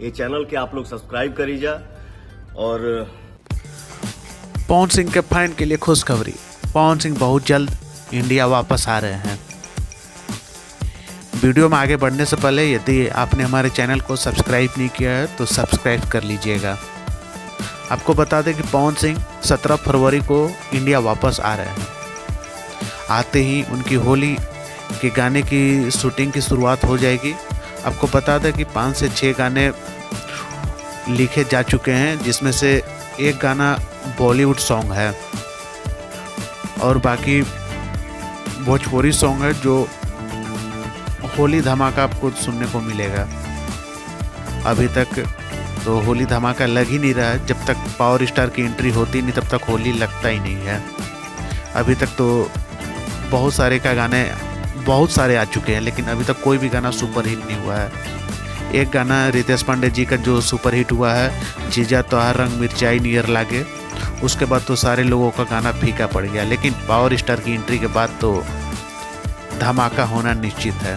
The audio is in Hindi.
ये चैनल के आप लोग सब्सक्राइब करीजा। और पवन सिंह के फैन के लिए खुशखबरी, पवन सिंह बहुत जल्द इंडिया वापस आ रहे हैं। वीडियो में आगे बढ़ने से पहले यदि आपने हमारे चैनल को सब्सक्राइब नहीं किया है तो सब्सक्राइब कर लीजिएगा। आपको बता दें कि पवन सिंह 17 फरवरी को इंडिया वापस आ रहे हैं। आते ही उनकी होली के गाने की शूटिंग की शुरुआत हो जाएगी। आपको बता दें कि 5 से 6 गाने लिखे जा चुके हैं, जिसमें से एक गाना बॉलीवुड सॉन्ग है और बाकी भोजपुरी सॉन्ग है जो होली धमाका आपको सुनने को मिलेगा। अभी तक तो होली धमाका लग ही नहीं रहा है। जब तक पावर स्टार की एंट्री होती नहीं तब तक होली लगता ही नहीं है। अभी तक तो बहुत सारे आ चुके हैं, लेकिन अभी तक कोई भी गाना सुपर हिट नहीं हुआ है। एक गाना रितेश पांडे जी का जो सुपर हिट हुआ है, जीजा तोहार रंग मिर्चाई नियर लागे, उसके बाद तो सारे लोगों का गाना फीका पड़ गया। लेकिन पावर स्टार की एंट्री के बाद तो धमाका होना निश्चित है।